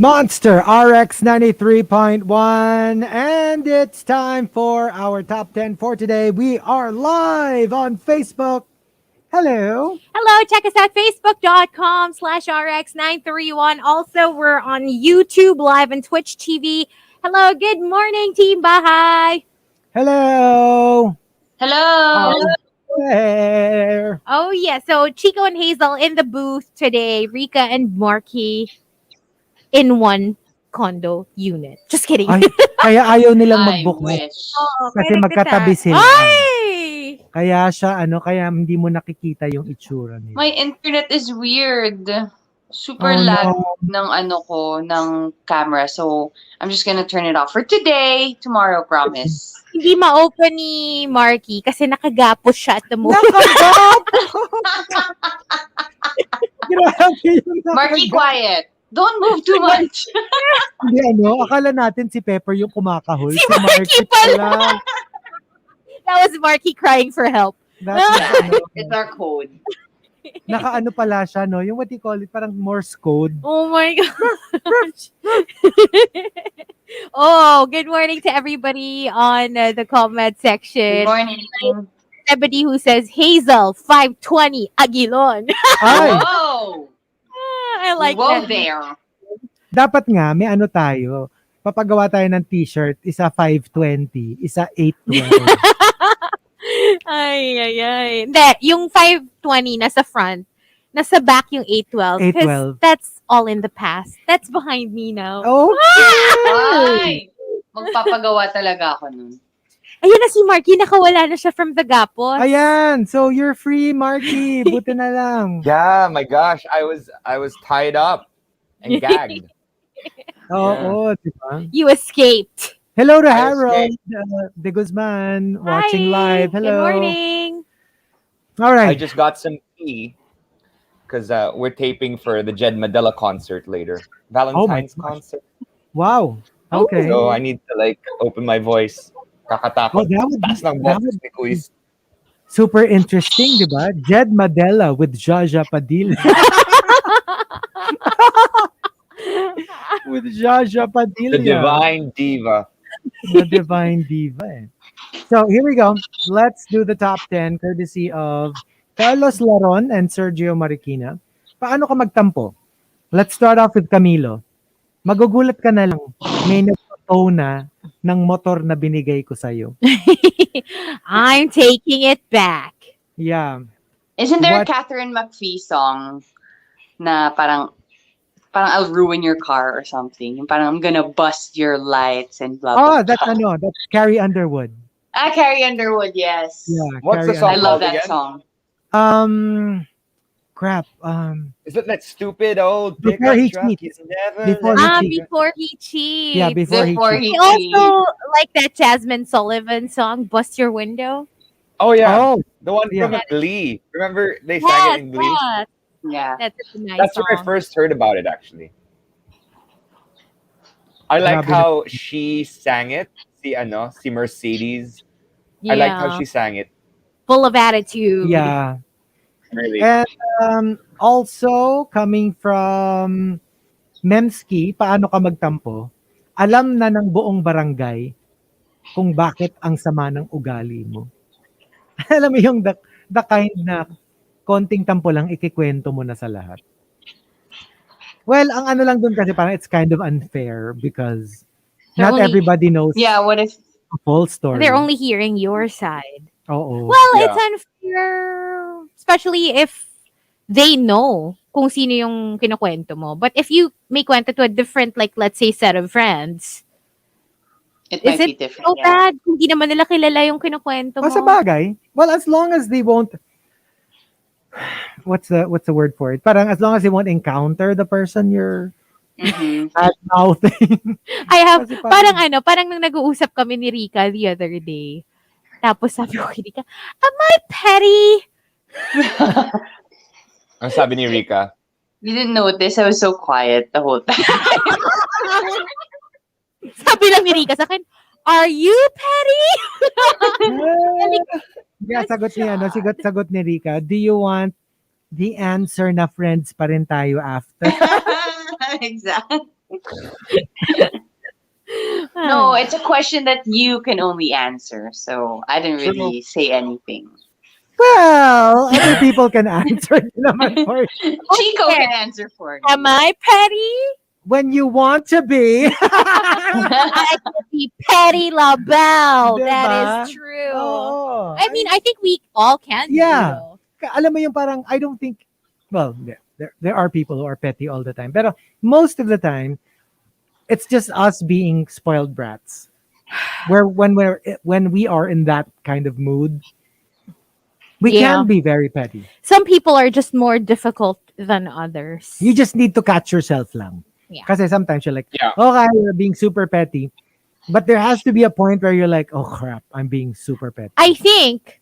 Monster RX93.1, and it's time for our top 10 for today. We are live on Facebook. Hello. Hello, check us out, facebook.com/RX931. Also, we're on YouTube Live and Twitch TV. Hello, good morning, Team Bahay. Hello. Hello. There. Oh, yeah. So, Chico and Hazel in the booth today. Rica and Markki in one condo unit. Just kidding. Ay, kaya ayaw nilang I mag-book wish. Oo, kasi kaya magkatabi nagtita- sila. Ay! Kaya siya, kaya hindi mo nakikita yung itsura nila. My internet is weird. Super Oh, lag no. ng camera. So, I'm just gonna turn it off for today. Tomorrow, promise. Hindi ma-open ni Markki kasi nakagapos siya at the moment. Grabe yung Markki, quiet. Don't move too much. Hindi akala natin si Pepper yung kumakahol. Si Markki pala. That was Markki crying for help. That's It's our code. nakaano pala siya, no? Yung what do you call it? Parang Morse code. Oh my gosh. Oh, good morning to everybody on the comment Good section. morning. Everybody who says Hazel 520 Aguilon. Ay, Whoa! I like Whoa that. there. dapat nga, may ano tayo. Papagawa tayo ng t-shirt. Isa 520, isa 812. Ay. Hindi, yung 520 nasa front. Nasa back yung 812. 'Cause 812. that's all in the past. That's behind me now. Okay! Ay! Magpapagawa talaga ako nun. Ayun na si Markki, nakawala na siya from the gapos. Ayan, so you're free, Markki. Buti na lang. Yeah, my gosh, I was tied up and gagged. Oo, diba? You escaped. Hello to I Harold De Guzman watching Hi. live. Hello. Good morning. All I right. just got some tea because we're taping for the Jed Madela concert later, Valentine's gosh. concert. Wow. Okay. So I need to open my voice. Kakatakot. that would Taas ng that boses would ni Kuis. super interesting, di ba? Jed Madela with Jaja Padilla. With Jaja Padilla. The divine diva. The divine diva. So here we go. Let's do the top 10 courtesy of Carlos Laron and Sergio Marikina. Paano ka magtampo? Let's start off with Camilo. Magugulat ka na lang. May nagtotow na ng motor na binigay ko sa'yo. I'm taking it back. Yeah. Isn't there What? a Catherine McPhee song na parang I'll ruin your car or something? Yung parang I'm gonna bust your lights and blah, blah, Oh, that's blah. that's Carrie Underwood. Carrie Underwood, yes. Yeah. What's the Carrie song I love called that again? song. Crap. Is it that stupid old dick Before on he truck? cheats. He's never Before he let cheats. Before he cheats. Yeah, before he He I also like that Jasmine Sullivan song, Bust Your Window. Oh yeah, Oh, the one yeah. from Glee. Remember they sang Yes, it in Glee? yes. Yeah. That's a nice That's song. where I first heard about it, actually. I like Grabe. how she sang it. Si Mercedes. I liked how she sang it. Full of attitude. yeah. Really. And also coming from Memski, paano ka magtampo? Alam na ng buong barangay kung bakit ang sama ng ugali mo. Alam mo yung the kind na konting tampo lang ikikwento mo na sa lahat. Well, ang ano lang dun kasi parang it's kind of unfair because They're not only- everybody knows Yeah, what if a full story. They're only hearing your side. Oo. Well, Yeah. it's unfair. Especially if they know kung sino yung kinukwento mo. But if you may kwento to a different, like, let's say, set of friends, it is might be it different? so bad kung di naman nila kilala yung kinukwento mo? Sa bagay. Well, as long as they won't what's the word for it? Parang as long as they won't encounter the person you're Mhm. bad mouthing. I have, Kasi parang nung nag-uusap kami ni Rica the other day, tapos sabi ko kay Rica, am I petty? Ang sabi ni Rica, You didn't notice I was so quiet the whole time. Sabi lang ni Rica sa akin, are you petty? Yeah, sagot ni Rica, do you want the answer na friends pa rin tayo after? Exactly. No, it's a question that you can only answer. So I didn't True. really say anything. Well, other people can answer it naman for you. Chico Okay. can answer for you. Am I petty? When you want to be. I could be petty labelle. That Diba? is true. Oo. I mean, I think we all can be, Yeah. though. Alam mo yung parang, I don't think, well, there are people who are petty all the time. Pero most of the time, it's just us being spoiled brats. When we are in that kind of mood, we Yeah. can be very petty. Some people are just more difficult than others. You just need to catch yourself lang. Yeah. Kasi sometimes you're like, Yeah. okay, you're being super petty. But there has to be a point where you're like, oh crap, I'm being super petty. I think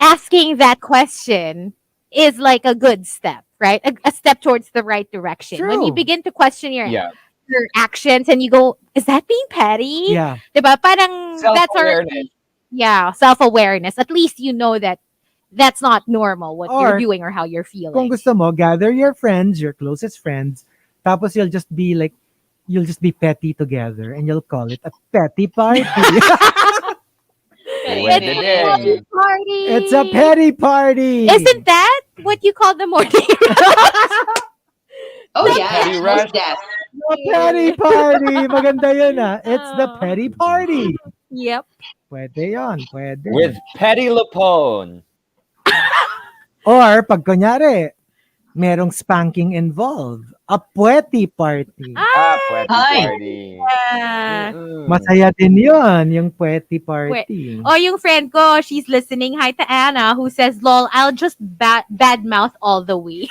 asking that question is like a good step, right? A step towards the right direction. When you True. begin to question your Yeah. actions and you go, is that being petty? Yeah. Diba? Parang that's Self-awareness. already, yeah, self-awareness. At least you know that that's not normal what Or, you're doing or how you're Kung feeling. gusto mo, gather your friends, your closest friends, tapos you'll just be petty together and you'll call it a petty party. Pwede It's a din. petty party. It's a petty party. Isn't that what you call the morning? Oh The yeah, petty most rush. def. The petty party. Maganda yun ah. It's the Oh. petty party. Yep. Pwede yon, pwede. With Petty Lapone. Or pag kunyari, merong spanking involved. A pwede party. Pwede Hi. party. Mm. Masaya din yun, yung pwede party. Oh, yung friend ko, she's listening. Hi to Anna, who says, "Lol, I'll just bad mouth all the way."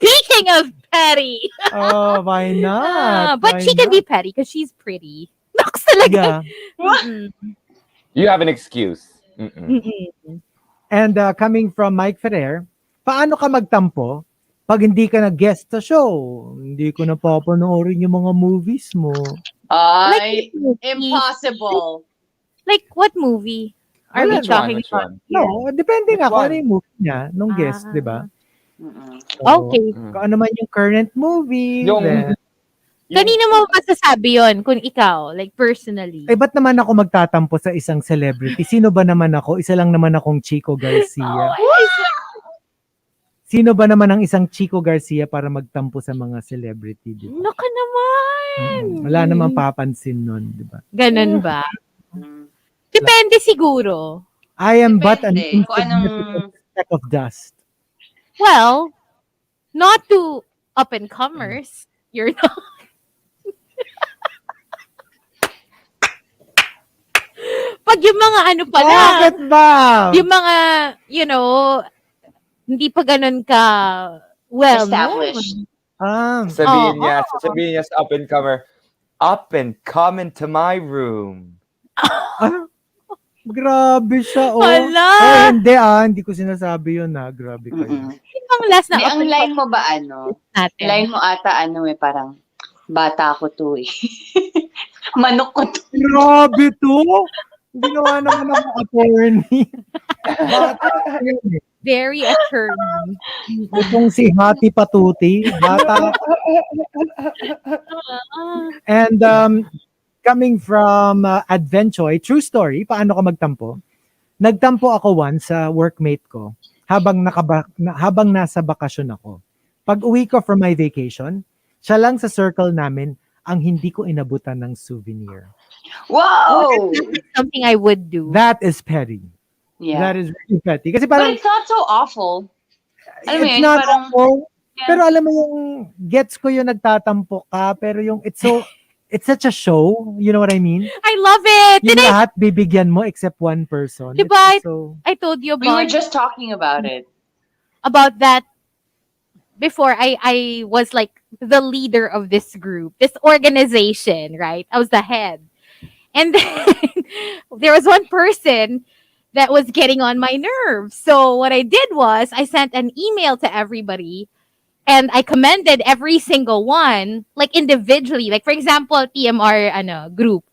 Speaking of petty, Oh, why not? but Why she can not? be petty because she's pretty. Nox talaga. Yeah. Mm-mm. You have an excuse. Mm-mm. Mm-mm. And coming from Mike Ferrer, paano ka magtampo pag hindi ka nag-guest sa show? Hindi ko na papanoorin yung mga movies mo. Ay, movie. impossible. Like what movie are we Which talking Which about? one? No, depende Which nga kung one? ano yung movie niya nung guest, Ah. di ba? Mm-mm. So, Okay. Kung ano man yung current movie. Yung- then- Kanino mo masasabi yon kung ikaw, like personally? Eh, ba't naman ako magtatampo sa isang celebrity? Sino ba naman ako? Isa lang naman akong Chico Garcia. Sino ba naman ang isang Chico Garcia para magtampo sa mga celebrity, di ba? Naka naman. Wala namang papansin nun, di ba? Ganun ba? Mm. Depende siguro. I am but an Depende kung insignificant speck of dust. Well, not to up-and-comers. You're not. Pag yung mga ano pa lang, Bakit ba? yung mga, you know, hindi pa ganun ka well Established. Sasabihin niya sa up and come into my room. Grabe siya, oh. Hala! Hindi ko sinasabi yun, ha. Grabe kayo. Mm-mm. Yung last na Di, ang up-and-comers line mo ba natin. Line mo ata parang, bata ko to eh. Manok ko to. Grabe to! Ginawa naman ako attorney. Bata yun eh. Very attorney. Itong si Hati Patuti. Bata. And coming from Advenchoy, true story, paano ka magtampo? Nagtampo ako once sa workmate ko habang nasa bakasyon ako. Pag uwi ko from my vacation, siya lang sa circle namin ang hindi ko inabutan ng souvenir. Wow! Something I would do. That is petty. Yeah. That is really petty. Kasi But parang, it's not so awful. Alam mo it's yun, not parang- awful. Yeah. Pero alam mo yung, gets ko yung nagtatampo ka, pero yung, it's such a show. You know what I mean? I love it! Yung Did lahat bibigyan mo except one person. Diba? It's so, I told you We were about just talking about it. that before. I was like the leader of this group, this organization, right? I was the head. And then there was one person that was getting on my nerves. So what I did was I sent an email to everybody and I commended every single one, like individually. Like for example, TMR group.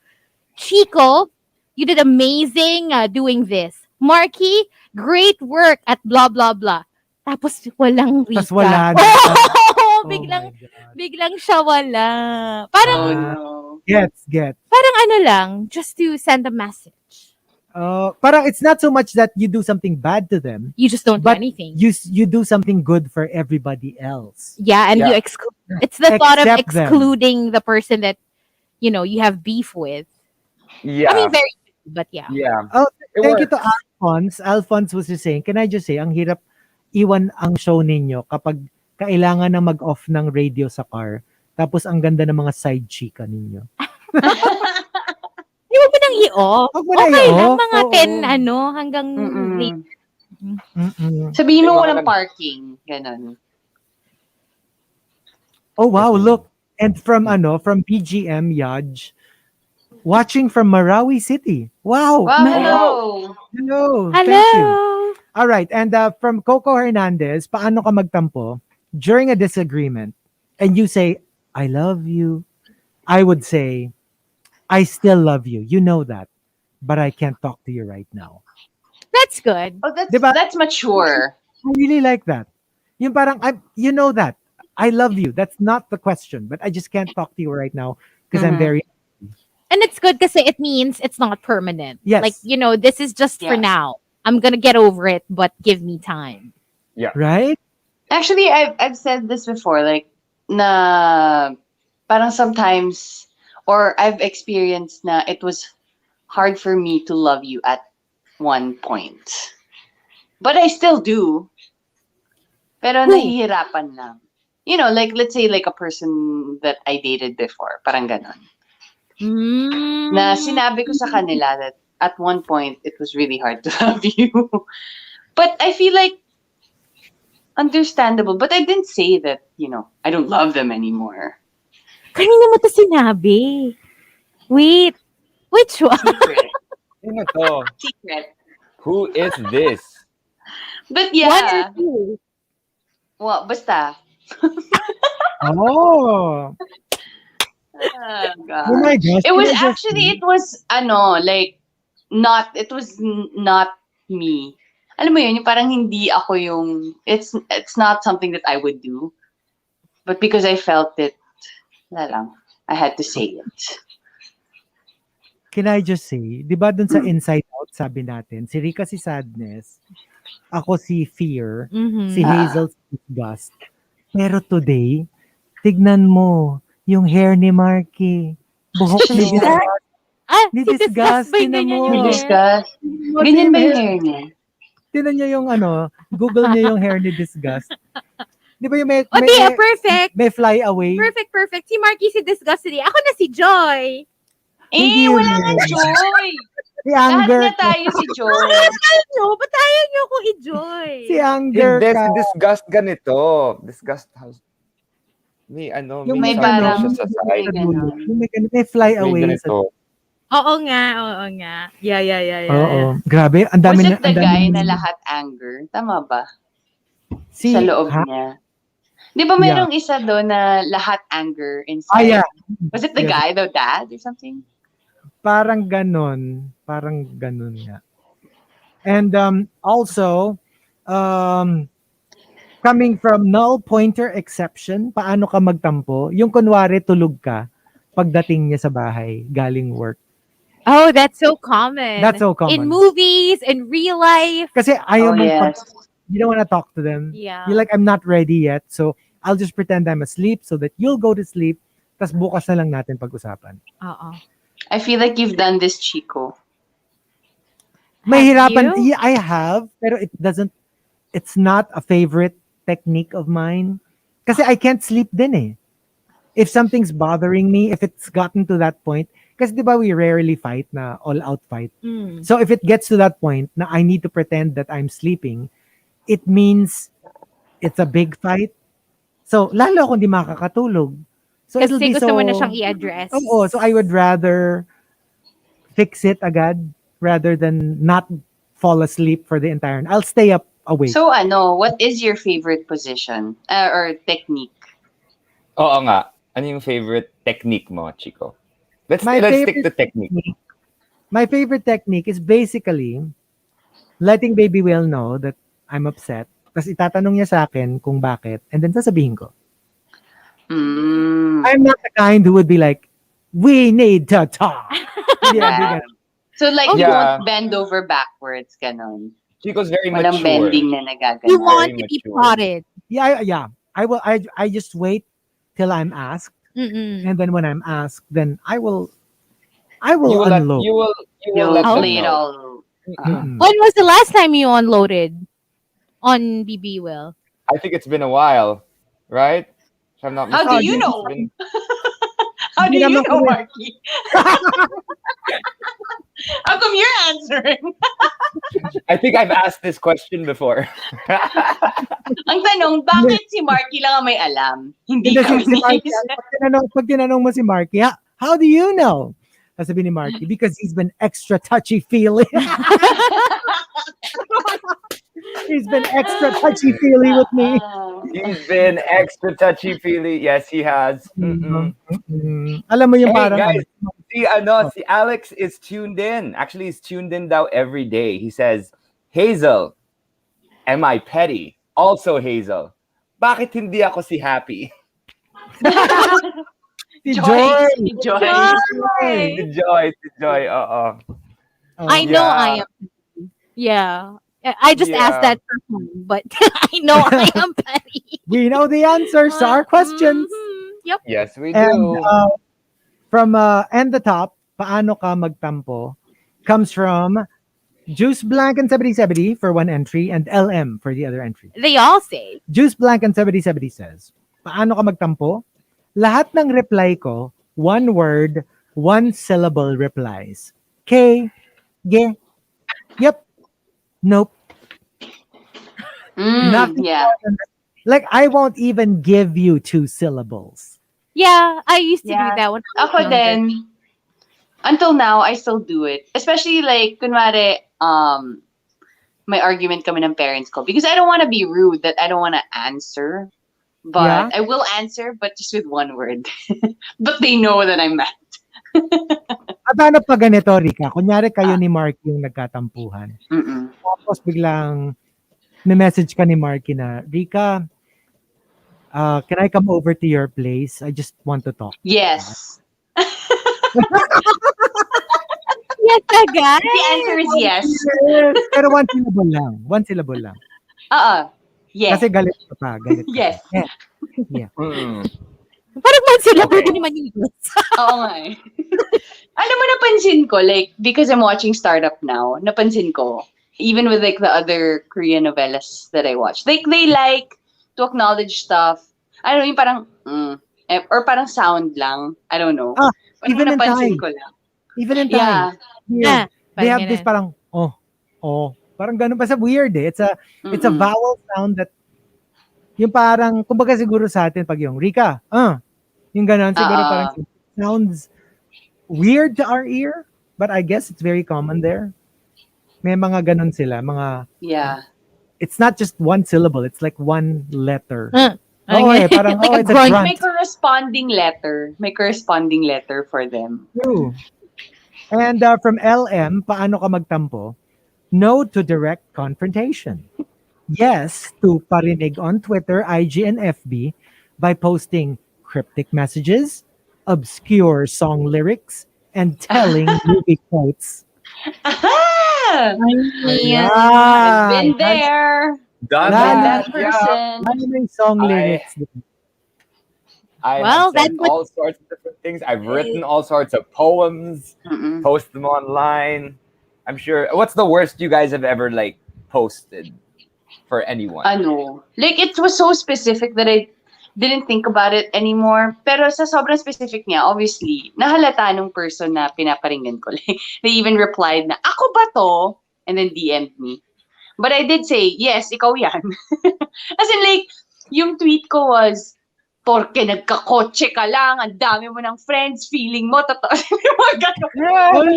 Chico, you did amazing doing this. Markki, great work at blah blah blah. Tapos walang Rica. tas wala na. Oh Oh biglang my God. biglang siya wala. Parang Oh Ah, no. gets. parang ano lang, just to send a message. Parang it's not so much that you do something bad to them, You just don't do but anything. you do something good for everybody else. Yeah, and you Yeah. exclude. It's the thought of Accept them. excluding the person that you have beef with. I mean, Yeah. very, but yeah. Yeah. Oh, It thank you to works. Alphonse. Alphonse was just saying, can I just say, ang hirap iwan ang show ninyo kapag kailangan na mag-off ng radio sa car. Tapos ang ganda ng mga side chika ninyo. Di mo ba nang i-off? Huwag mo na Okay lang, i-off. mga Oo. 10, hanggang late. Mm-mm. Mm-mm. Sabihin May mo mga walang nag- parking. Ganon. Oh wow, Kasi- look. And from BGM Yaj, watching from Marawi City. Wow. Wow, Ma- hello. Hello. Hello! Thank you. All right. And from Coco Hernandez, paano ka magtampo during a disagreement and you say, I love you. I would say, I still love you. You know that. But I can't talk to you right now. That's good. Oh, Diba? that's mature. I really like that. Yung parang, you know that. I love you. That's not the question. But I just can't talk to you right now because I'm Mhm. very... And it's good kasi it means it's not permanent. Yes. Like, this is just for Yeah. now. I'm gonna get over it, but give me time. Right? Actually, I've said this before, like na parang sometimes, or I've experienced na it was hard for me to love you at one point. But I still do. Pero Who? nahihirapan lang. Like let's say like a person that I dated before, parang ganon. Na sinabi ko sa kanila that at one point it was really hard to love you. But I feel like understandable. But I didn't say that, I don't love them anymore. Kanina mo to sinabi. Wait. Which one? Secret. Sino to? Secret. Who is this? But One or yeah. two? Well, basta. Oh. Oh, God. Oh my gosh. It was Can I just actually, say- it was, like, not me. Alam mo yun, yung parang hindi ako yung, it's not something that I would do. But because I felt it, wala lang, I had to say it. Can I just say, di ba dun sa Inside Out, sabi natin, si Rica si Sadness, ako si Fear, Mhm. si Hazel si Disgust. Pero today, tignan mo, yung hair ni Markki, buhok ni Yeah. Disgust. Si Disgust, Disgust ba yung tinan ganyan mo. yung hair? Discuss. Mo, Ganyan same ba yung hair niya? Tinan niyo yung Google niyo yung hair ni Disgust. Di ba yung O di, perfect. may fly away? Perfect. Si Markki si Disgust today. Ako na si Joy. Hindi Eh, yun wala eh. nga Joy! Si Lahat Anger. na tayo si Joy. Ano? Ba't ayaw niyo ko i-joy? Si Anger Hindi, ka. si Disgust ganito. Disgust house. May may sardo parang- siya sa may side. ganon. May fly May away. ganito. Oo nga. Yeah. Oo. Grabe. Ang dami Was it the ang dami guy na- na lahat anger? Tama ba? Si, Sa loob ha? niya. Di ba mayroong isa doon na lahat anger inside? Ah, yeah. Was it the Yes. guy, the dad or something? Parang ganon nga. And also, coming from null pointer exception, paano ka magtampo? Yung kunwari tulog ka, pagdating niya sa bahay, galing work. Oh, that's so common. That's so common. In movies, in real life. Kasi ayaw mong yes. you don't want to talk to them. Yeah. You're like, I'm not ready yet, so I'll just pretend I'm asleep so that you'll go to sleep, tas bukas na lang natin pag-usapan. Oo. I feel like you've done this, Chico. Mahirapan. you? Yeah, I have, pero it's not a favorite technique of mine. Kasi I can't sleep din eh. If something's bothering me, if it's gotten to that point, kasi di ba we rarely fight na all-out fight. Mm. So if it gets to that point na I need to pretend that I'm sleeping, it means it's a big fight. So lalo akong di makakatulog. So it'll Kasi be gusto so... mo na siyang i-address. Oo, so I would rather fix it agad rather than not fall asleep for the entire night. I'll stay up awake. So, what is your favorite position or technique? Oo nga. Ano yung favorite technique mo, Chico? Let's stick to technique. My favorite technique is basically letting Baby Whale know that I'm upset. Tapos itatanong niya sa akin kung bakit and then sasabihin ko. Mm, I'm not the kind who would be like, we need to talk. Hindi, hindi yeah. ganun. So like you Okay. won't Yeah, bend over backwards, ganon. Chico's very Walang mature. bending na You nagaganon. want Very to be mature. prodded. Yeah. I just wait till I'm asked, Mm-mm. and then when I'm asked, then I You will will let unload. You'll let them play it know. all. Mm-mm. When was the last time you unloaded on BB Will? I think it's been a while, right? If I'm not How do Oh, you mistaken, hindi, it's know? been. How do hindi you naman know, kami, Marky? How come you're answering? I think I've asked this question before. Ang tanong, hindi, bakit si Marky lang ang may alam? Hindi hindi kami si ni Marky, Hazel. pag tinanong mo si Marky, how do you know? Sabi ni Marky, because he's been extra touchy-feely. He's been extra touchy-feely with me. He's been extra touchy feely. Yes, he has. Mm-mm. Alam mo yung Hey parang ano, guys, oh, si Alex is tuned in. Actually, he's tuned in now every day. He says, Hazel, am I petty? Also Hazel, bakit hindi ako si Happy? si Joy. Joy. Si Joy. Si Joy, si Joy, oo. I Oh, know I Yeah, am. Yeah. I just asked yeah. that for fun, but I know I am petty. we know the answers to our questions. Yep. Yes, we And do. from and the top, paano ka magtampo, comes from Juice Blank and 7070 for one entry and LM for the other entry. They all say. Juice Blank and 7070 says, paano ka magtampo? Lahat ng reply ko, one word, one syllable replies. K, G, yep, nope, nothing Yeah. more than that. Like, I won't even give you two syllables. Yeah, I used to do Yeah. that when I was Ako younger. din, until now, I still do it. Especially like, kunwari, may argument kami ng parents ko. Because I don't want to be rude that I don't want to answer. But Yeah? I will answer, but just with one word. But they know that I'm mad. At ano pa ganito, Rica? Kunyari kayo ni Marky yung nagkatampuhan. Mm-mm. Tapos biglang may message ka ni Marky na, Rica, can I come over to your place? I just want to talk. Yes. Yes, agad. The answer is yes. Yes. Pero one syllable lang. One syllable lang. Yes. Kasi galit ka pa. Galit ka Yes. pa. Yeah. Mm. Parang man sila Okay. pwede ni Manilas. Oo nga eh. Alam mo, napansin ko, like, because I'm watching Startup now, napansin ko, even with like the other Korean novellas that I watch, like, they like to acknowledge stuff. I don't know, yung parang, or parang sound lang. I don't know. Ah, Parang even in napansin Thai. ko lang. Even in Yeah. Thai. Weird. They parang have this ganun. parang, oh. Parang ganun pa sa weird eh. It's a Mm-mm. vowel sound that, yung parang, kumbaga siguro sa atin, pag yung, Rica, yung ganun, siguro parang sounds weird to our ear, but I guess it's very common there. May mga ganun sila, Yeah. it's not just one syllable, it's like one letter. Parang eh, parang, like a it's a grunt. grunt. May corresponding letter. May corresponding letter for them. True. And from LM, paano ka magtampo? No to direct confrontation. Yes to parinig on Twitter, IG, and FB by posting cryptic messages, obscure song lyrics, and telling movie quotes. Aha! Yeah. I've been there. Done Lalo- That that, yeah. person. Ano yung song I- lyrics? I Well, have said that's what- all sorts of different things. I've written all sorts of poems, Mm-mm. post them online. I'm sure. What's the worst you guys have ever like posted for anyone? Like, it was so specific that I didn't think about it anymore. Pero sa sobrang specific niya, obviously, nahalata nung person na pinaparinggan ko. Like, they even replied na, ako ba to? And then DM'd me. But I did say, yes, ikaw yan. As in, like, yung tweet ko was, porke nagkakotse ka lang, ang dami mo ng friends, feeling mo, totoo. Mga ganun.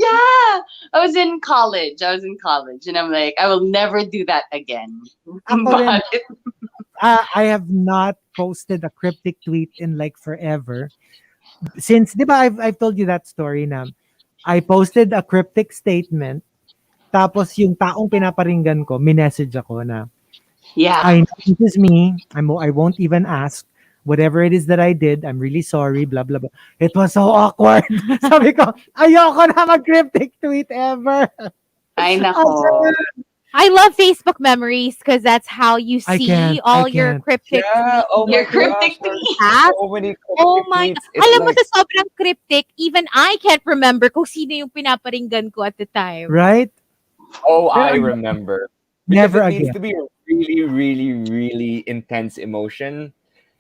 Yeah. I was in college, and I'm like, I will never do that again. Ako rin. But I have not posted a cryptic tweet in like forever. Since, di ba, I've told you that story na I posted a cryptic statement, tapos yung taong pinaparinggan ko, minessage ako na, yeah. I know this is me, I won't even ask whatever it is that I did, I'm really sorry, blah, blah, blah. It was so awkward. Sabi ko, ayoko na mag-cryptic tweet ever. Ay, Ako, nako. I love Facebook memories because that's how you I see can't, I all your can't. cryptic Yeah. Oh Your my gosh. cryptic There's tweet. past. so many Oh cryptic my tweets. God. It's Alam mo like, sa sobrang cryptic, even I can't remember kung sino yung pinaparinggan ko at the time. Right? oh, Pero I remember. Because never it needs again. to be a really, really, really intense emotion.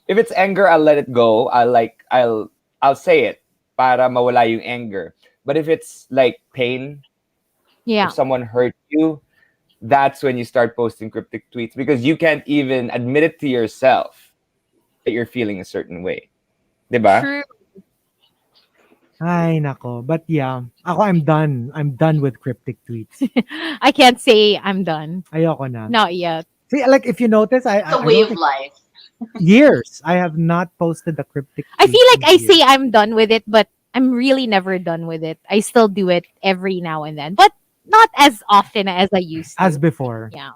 If it's anger, I'll let it go. I'll say it para mawala yung anger. But if it's like pain, Yeah. if someone hurt you, that's when you start posting cryptic tweets because you can't even admit it to yourself that you're feeling a certain way. Diba? True. Ay, nako. But yeah, ako I'm done. I'm done with cryptic tweets. I can't say I'm done. Ayoko na. Not yet. See, like if you notice, It's a I way don't of think life. years I have not posted a cryptic I tweet feel like in I years. say I'm done with it, but I'm really never done with it. I still do it every now and then, but not as often as I used to. As before. Yeah.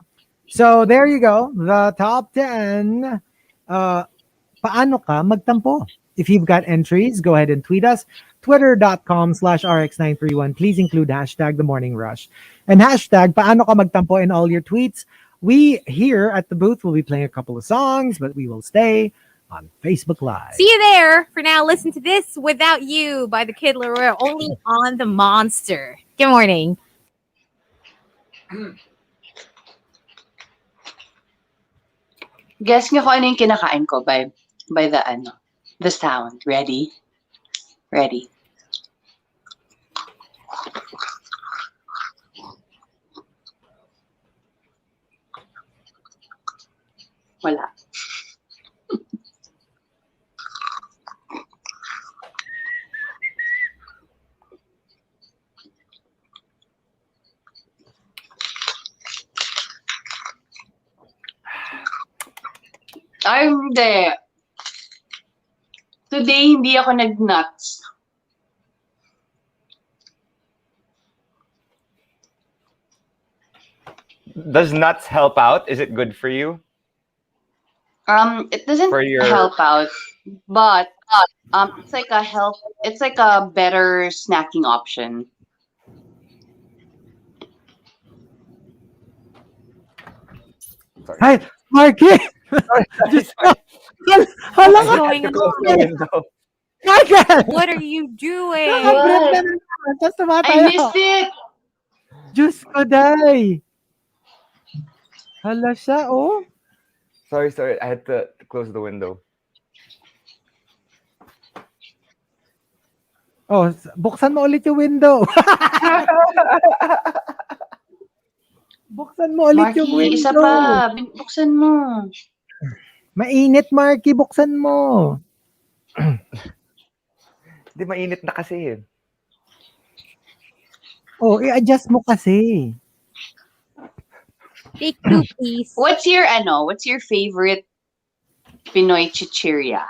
So there you go. The top 10. Paano ka magtampo? If you've got entries, go ahead and tweet us. Twitter.com/RX931. Please include hashtag the morning rush. And hashtag paano ka magtampo in all your tweets. We here at the booth will be playing a couple of songs, but we will stay on Facebook Live. See you there. For now, listen to This Without You by the Kid Laroi, only on the Monster. Good morning. Guess nyo kung ano yung kinakain ko by the sound. Ready? Ready. Wala. Ay, hindi. Today, hindi ako nag-nuts. Does nuts help out? Is it good for you? It doesn't For your help out, but it's like a better snacking option. sorry. Hi, Markki! Sorry. Hala What's ka! going To close the on? window. Markki! What are you doing? Nakabreak na naman. Tapos I tumatayo. missed it! Diyos ko, day! Hala siya, oh. Sorry. I had to close the window. Oh, buksan mo ulit yung window. Buksan mo ulit yung Markki, isa window. pa. Buksan mo. Mainit, Markki. Buksan mo. Di mainit na kasi. Oh, i-adjust mo kasi. Take two, please. What's your favorite Pinoy chichirya?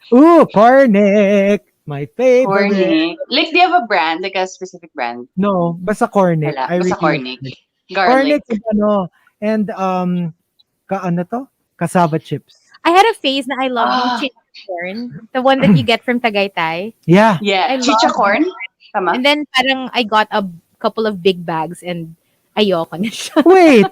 Ooh, cornic. My favorite. Cornic. Like, do you have a brand? Like a specific brand? No, basta cornic. Wala. I Basta really cornic. Cornic Garlic. and and ano to? Cassava chips. I had a phase na I love yung Ah. chicken corn. The one that you get from Tagaytay. Yeah. Yeah. I Chicha love corn? Tama? And then parang I got a couple of big bags and ayoko na siya. Wait.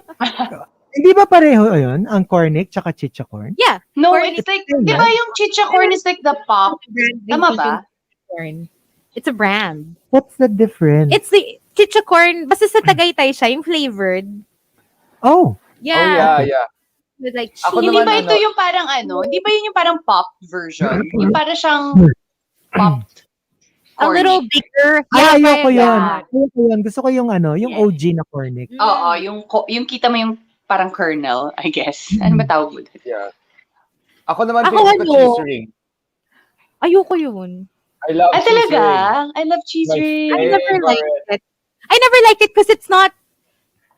Hindi ba pareho yun? Ang cornic tsaka chicha corn? Yeah. No, Cornic. it's like, Corn, di ba yung chicha corn is like the pop? Brand din Tama po ba? yung corn. It's a brand. What's the difference? It's the chicha corn. Basta sa Tagaytay siya, yung flavored. Oh. Yeah. Oh, yeah. With like Ako cheese. Hindi naman, ba ito yung parang hindi ba yun yung parang pop version? Yung para siyang popped A cornic. little bigger. Ay, Yeah, ayoko yun. yeah. Ayoko yun. Gusto ko yung yung Yeah. OG na cornic. Oo, yung kita mo yung parang kernel, I guess. Ano ba tawag mo? Yeah. Ako naman, Ako favorite ko ano? cheese ring. Ayoko yun. I love Ah, cheese talaga? ring. I love cheese My ring. I never favorite. liked it. I never liked it because it's not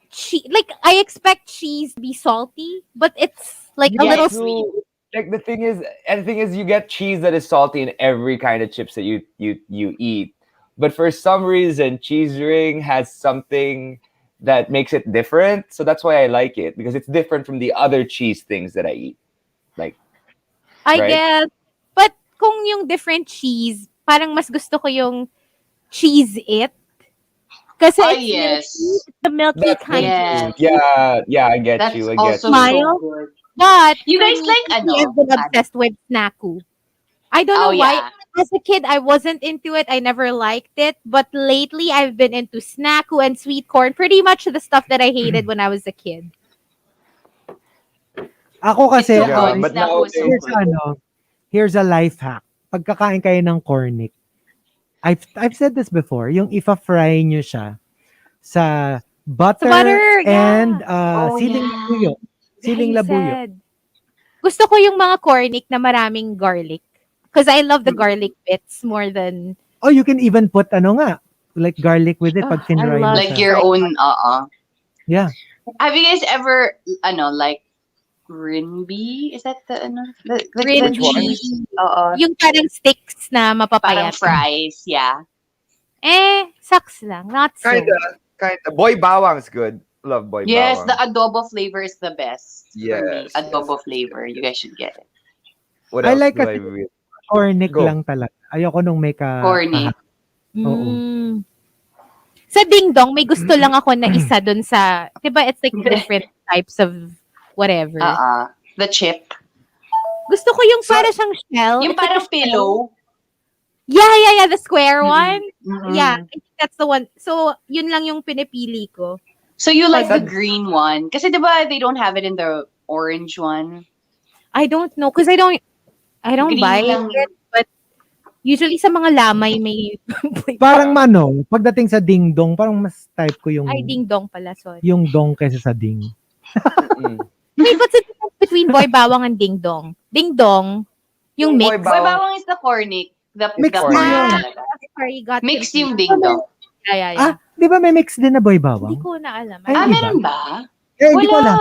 cheese. Like I expect cheese to be salty, but it's like a Yeah, little it's sweet. Like the thing is, you get cheese that is salty in every kind of chips that you eat. But for some reason, cheese ring has something that makes it different. So that's why I like it because it's different from the other cheese things that I eat. Like I Right? guess. But kung yung different cheese, parang mas gusto ko yung cheese it. Kasi Oh, it's milky. yes. It's the milky That's kind good of Yes. too. Yeah, yeah, I get That's you. I get also you. so smile. good. But You for guys me, like lately, I've ano? been obsessed with Snacku. I don't Oh, know why. yeah. As a kid, I wasn't into it. I never liked it. But lately, I've been into Snacku and sweet corn. Pretty much the stuff that I hated when I was a kid. Ako It's kasi, so Yeah, good. but Snack was so nowadays, here's good. here's a life hack. Pagkakain kayo ng cornic, I've said this before, yung ifa-fry nyo siya sa So butter butter, and yeah. Oh, siling yeah. labuyo. Siling labuyo. Hazel. Gusto ko yung mga cornic na maraming garlic. Because I love the garlic bits more than... Oh, you can even put like garlic with it Oh, pag I finry mo love Like siya. your fried own, Yeah. Have you guys ever, like, Rinby? Is that the, the Rinby. which one? cheese? Yung parang sticks na Parang mapapayat. fries, yeah. Sucks lang. Not so. Kinda. Boy bawang's good. Love boy Yes, the bawang. adobo flavor is the best for me. Yes, yes, Adobo yes, flavor. yes, You guys should get it. What I else like do I kasi really cornic go? lang talaga. Ayoko nung may Corny. Oo. Mm. Sa Ding Dong, may gusto lang ako na isa dun sa, diba it's like different types of whatever. The chip. Gusto ko yung para siyang shell. Yung It's like parang a shell. pillow. Yeah, the square Mm-mm. one. Mm-mm. Yeah, I think that's the one. So, yun lang yung pinipili ko. So you like the Pag- green one? Kasi diba they don't have it in the orange one? I don't know, because I don't Green buy lang. it, but usually sa mga lamay may Parang pagdating sa ding dong, parang mas type ko yung ay Ding Dong pala, sorry. yung dong kaysa sa ding. Mm. Wait, what's the difference between Boy Bawang and Ding Dong? Ding Dong, yung Yung Boy mix. Boy Bawang. bawang is the cornic. The Mix the din cornic yun. talaga. Sorry, got Mix confused. yung ding dong. Yeah. Ah, di ba may mix din na boy Hindi bawang? ko na alam. Ay, Ah, hindi meron ba? Hindi ko alam.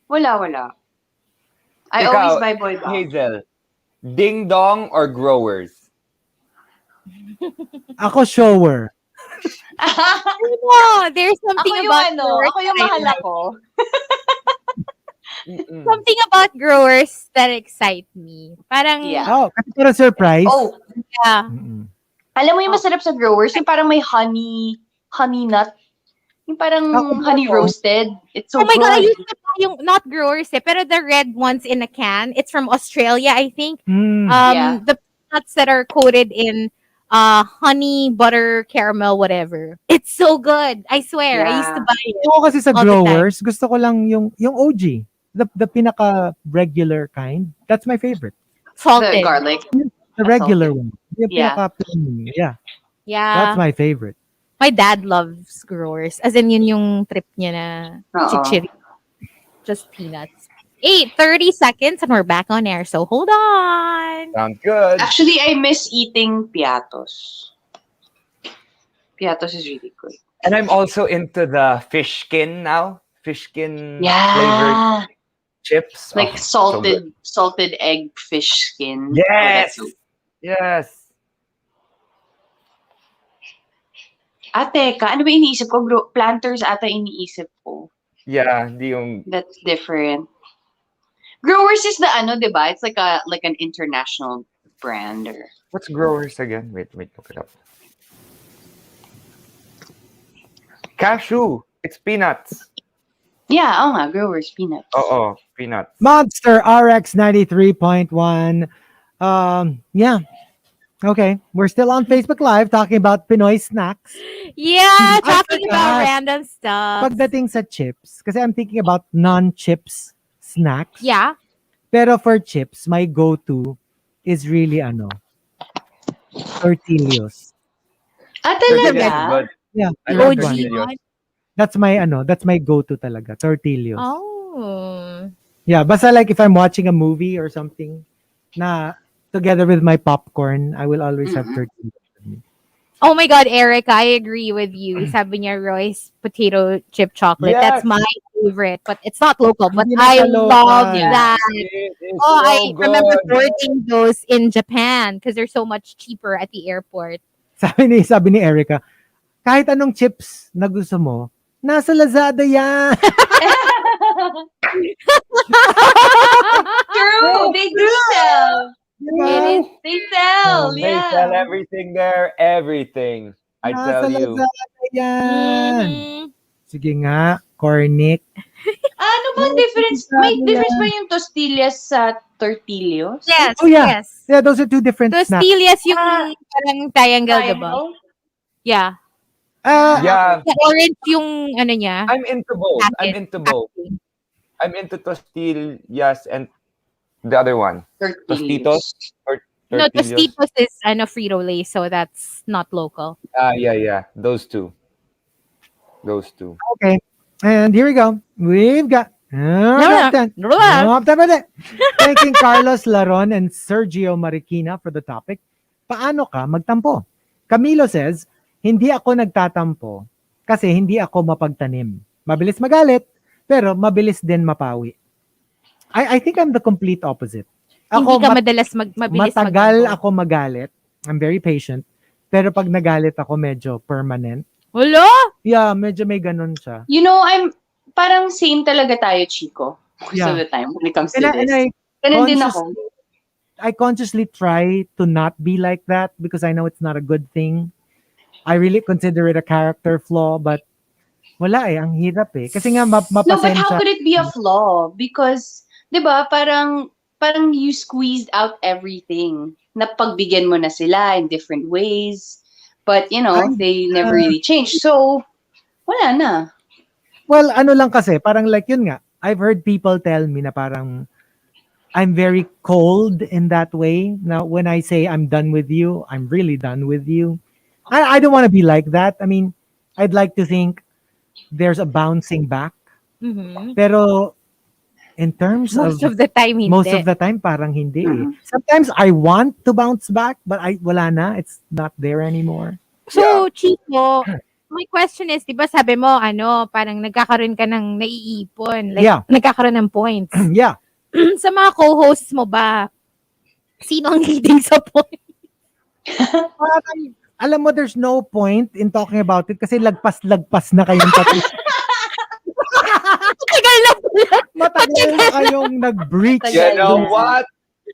Wala. I Ikaw, always buy boy bawang. Hazel, ding dong or growers? Ako shower. Ano, there's something Ako yung about growers ako yung that I mahal like. ako. Mm-mm. Something about growers that excite me. Parang, Yeah. Oh, kasi parang surprise. Oh, yeah. Mm-mm. alam mo yung masarap sa growers? Yung parang may honey nut. Yung parang Ako, honey ako. roasted. It's so Oh my God, I good. used to buy yung, not growers pero the red ones in a can. It's from Australia, I think. Yeah. The nuts that are coated in honey, butter, caramel, whatever. It's so good. I swear. I used to Yeah. buy it. Ako kasi sa All the time. growers, gusto ko lang yung OG. The pinaka regular kind. That's my favorite. The Salted. garlic. The That's regular salted. one. Yung Yeah. pinaka plain. Yeah. Yeah. That's my favorite. My dad loves growers. As in, yun yung trip niya na chichiri. Just peanuts. 30 seconds and we're back on air. So hold on. Sounds good. Actually, I miss eating piatos. Piatos is really good. And I'm also into the fish skin now. Fish skin flavored Yeah. chips. Like Oh, so good. salted egg fish skin. Oh, that's Yes. so good. Yes. Teka, ano ba iniisip ko? Planters ata iniisip ko. Yeah, di yung That's different. Growers is the di ba? It's like an international brand or what's growers again? Wait, look it up. Cashew. It's peanuts. yeah, nga, growers peanuts. Oh, peanuts. Monster RX93.1. Yeah. Okay. We're still on Facebook Live talking about Pinoy snacks. Yeah, talking forgot. about random stuff. Pagdating sa chips, kasi I'm thinking about non-chips snacks. Yeah. Pero for chips, my go-to is really tortillas. Tortillas is Talaga? good. Yeah. I third love OG one. tortillas. one. That's my go-to talaga. Tortillas. Oh. Yeah, basta like if I'm watching a movie or something, na together with my popcorn, I will always have tortillas. Oh my God, Eric, I agree with you. Sabi niya, Roy's potato chip chocolate. Yes. That's my favorite. But it's not local. But Hindi na I siya local. love Yeah. that. It is Oh, so I remember good. ordering those in Japan because they're so much cheaper at the airport. Sabi ni Erica, kahit anong chips na gusto mo, nasa Lazada yan. True, they do sell. Diba? They sell, They sell yeah. everything there, everything. I Nasa tell you. Lazada yan. Mhm. Sige nga, Cornic. Ano bang Nasa difference? May Lazada difference yan. ba yung tostillas sa tortillos? Yes, Oh yeah. yes. Yeah, those are two different snacks. Tostillas yung Ah, parang triangle, diba? triangle? Yeah. Yeah, The orange yung ano niya. I'm into both. I'm packet- into both. packaging. I'm into tostillas and the other one. Tostitos Tortillos. or No, tortillos. Tostitos is Frito-Lay, so that's not local. Yeah. Those two. Okay. And here we go. We've got thanking Carlos Laron and Sergio Marikina for the topic. Paano ka magtampo? Camilo says, hindi ako nagtatampo kasi hindi ako mapagtanim. Mabilis magalit, pero mabilis din mapawi. I think I'm the complete opposite. Hindi ka madalas mabilis matagal magtampo. ako magalit. I'm very patient. Pero pag nagalit ako, medyo permanent. Wala? Yeah, medyo may ganun siya. You know, I'm parang same talaga tayo, Chico. Most Yeah. of the time when it comes to And this. Ganun din ako. I consciously try to not be like that because I know it's not a good thing. I really consider it a character flaw, but wala ang hirap eh. Kasi nga No, but how mapasensya. could it be a flaw? Because, di ba, parang you squeezed out everything. Napagbigyan mo na sila in different ways. But, you know, they never really changed. So, wala na. Well, ano lang kasi, parang like yun nga, I've heard people tell me na parang I'm very cold in that way. Now, when I say I'm done with you, I'm really done with you. I don't want to be like that. I mean, I'd like to think there's a bouncing back. Mhm. Pero in terms Most of the time, hindi. most of the time, parang hindi eh. Mhm. Sometimes I want to bounce back, but wala na. It's not there anymore. So, Chico, my question is, di ba sabi mo, parang nagkakaroon ka ng naiipon. Like, Yeah. nagkakaroon ng points. Yeah. Sa mga co-hosts mo ba, sino ang leading sa point? Parang, alam mo, there's no point in talking about it kasi lagpas-lagpas na kayong tatlo. Tagal na pala. Matagal na kayong nag-breach. Tagal You know na. what?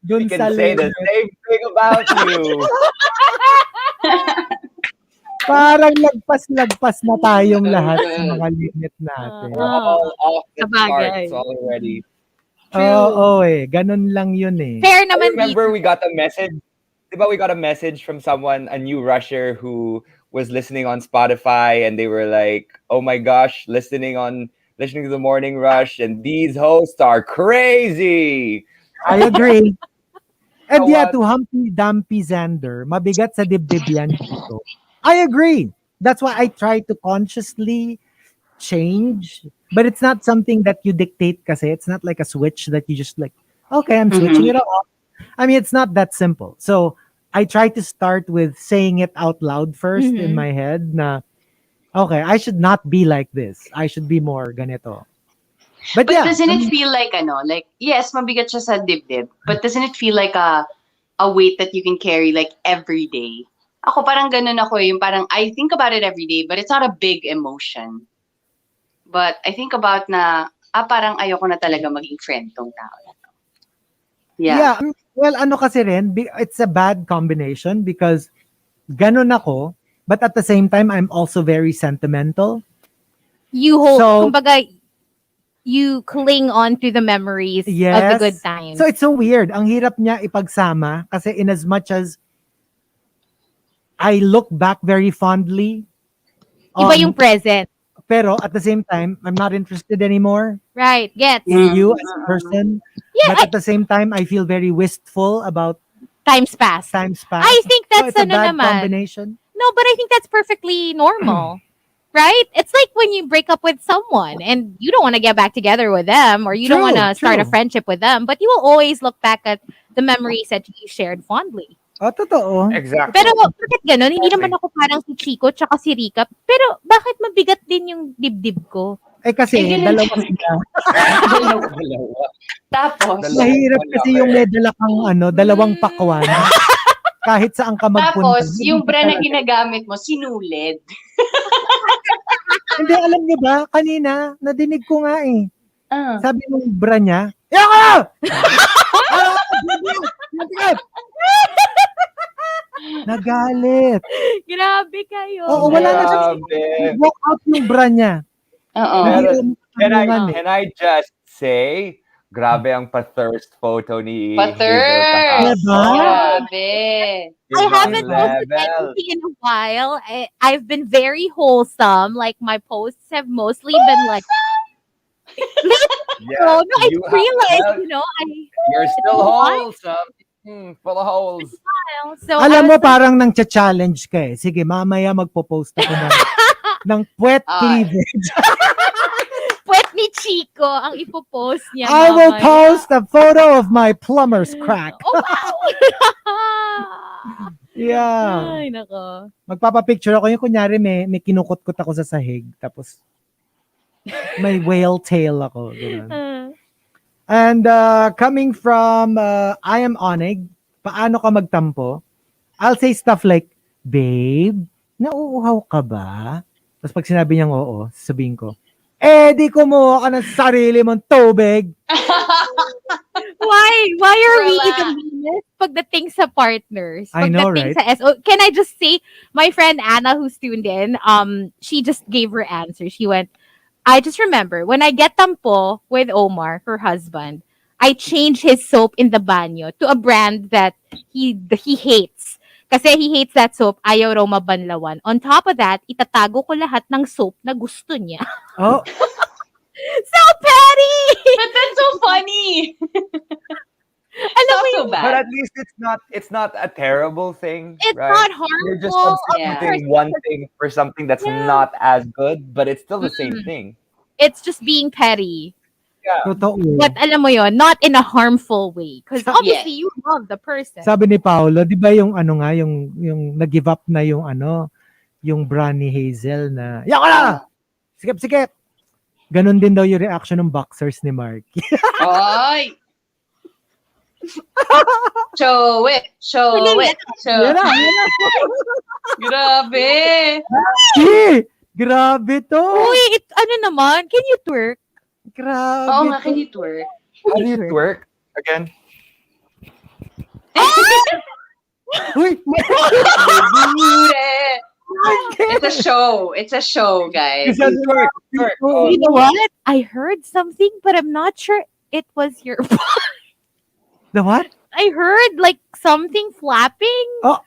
Dun We sa can say the limit. same thing about you. Parang lagpas-lagpas na tayong lahat sa mga limit natin. We're all off the Sabagay. charts already. Oo, ganun lang yun eh. Fair I naman remember dito. we got a message. Diba we got a message from someone, a new rusher who was listening on Spotify, and they were like, "Oh my gosh, listening to the Morning Rush, and these hosts are crazy." I agree. And You know yeah, what? to Humpty Dumpty Xander, mabigat sa dibdib yan dito. I agree. That's why I try to consciously change. But it's not something that you dictate kasi. It's not like a switch that you just like, okay, I'm switching it off. I mean, it's not that simple. So I try to start with saying it out loud first in my head na, okay, I should not be like this. I should be more ganito. But yeah, doesn't it feel like, like, yes, mabigat siya sa dibdib, but doesn't it feel like a weight that you can carry like every day? Ako parang ganun ako, yung parang I think about it every day, but it's not a big emotion. But I think about na, parang ayoko na talaga maging friend tong tao. Yeah. Well, ano kasi rin, it's a bad combination because ganun ako, but at the same time, I'm also very sentimental. You hold, So- kumbaga, you cling on to the memories of the Yes. good times. So it's so weird. Ang hirap niya ipagsama kasi in as much as I look back very fondly. Iba yung present. Pero at the same time, I'm not interested anymore Right, gets. in you as a person. Yeah, But at the same time, I feel very wistful about times pass. times past. I think So that's it's a bad naman. combination. No, but I think that's perfectly normal. Right? It's like when you break up with someone and you don't want to get back together with them or you don't True, want to start a true. friendship with them, but you will always look back at the memories that you shared fondly. Totoo. Exactly. Pero bakit ganun? Hindi naman ako parang si Chico tsaka si Rica. Pero bakit mabigat din yung dibdib ko? Kasi ganun dalawa din. sila. Tapos, Dalawa. Mahirap kasi yung may dala kang dalawang pakwan. Kahit saan ka magpunta. tapos yung brand na ginagamit mo, sinulid. Hindi, alam niyo ba, kanina, nadinig ko nga eh. Sabi nung bra niya, "Yaka!" Nagalit. Grabe kayo. Oo, wala na siya. Grabe. Walk out yung bra niya. Oo. Hindi Pero rin can I tanungan can I just say, grabe ang pa-thirst photo ni Hazel Pathirst! Diba? kahapon. Grabe. I Ibang haven't posted level. anything in a while. I've been very wholesome. Like my posts have mostly been like, Yeah, oh no, I you just have, realized, well, you're it's still been a wholesome. Full of holes. while. So I Alam mo, was like, parang nang challenge ka eh. Sige, mamaya magpo-post ako ng puwet Ah. cleavage. puwet ni Chico ang ipopost niya I will mamaya. post a photo of my plumber's crack. Oh, wow! Yeah. Ay, nako. Magpapapicture ako yung kunyari may kinukot-kot ako sa sahig. Tapos may whale tail ako. Ganun. And coming from I am Onig, paano ka magtampo? I'll say stuff like, babe, nauuhaw ka ba? Tapos pag sinabi niyang oo, sabihin ko, di kumuha ka ng sarili mong tubig. Why are we Relax. even doing this pagdating sa partners? I know, Pagdating right? sa SO. Can I just say, my friend Anna who's tuned in, she just gave her answer. She went, I just remember, when I get tampo with Omar, her husband, I change his soap in the banyo to a brand that he hates. Kasi he hates that soap, ayaw raw mabanlawan. On top of that, itatago ko lahat ng soap na gusto niya. Oh, So petty! But that's so funny. Alam It's mo not so yung, But bad. at least it's not a terrible thing, it's right? not You're just harmful. substituting one thing for something that's Yeah. not as good, but it's still the same Mm. thing. It's just being petty. Yeah. totoo. But alam mo yon, not in a harmful way. Because obviously, Yes. you love the person. Sabi ni Paolo, di ba yung ano nga, yung nag-give up na yung ano, yung bra ni Hazel na, yaka na! Sikip-sikip! Ganon din daw yung reaction ng boxers ni Markki. Ay! Show it! Show Really? it! Show Yan na, it! yan na. Grabe! Grabe to! Uy, ano naman? Can you twerk? Grabe Oo nga, to. can you twerk? How do you twerk again? Uy! It's a show. It's a show, guys. Twerk, twerk. Oh, You know what? I heard something, but I'm not sure it was your. The what? I heard like something flapping. Oh.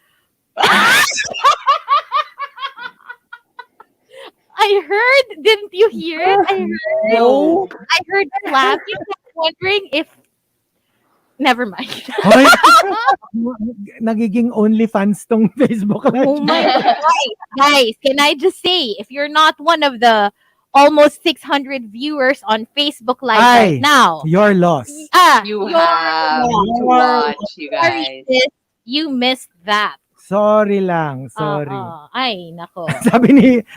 I heard. Didn't you hear it? No. I heard flapping. I'm wondering if. Never mind. Hoy, nagiging OnlyFans tong Facebook Live. Oh my God. Guys, can I just say, if you're not one of the almost 600 viewers on Facebook Live right Ay. now, Your loss. You you're have to watch, you sorry, guys. sis, you missed that. Sorry lang, sorry. Ay, nako.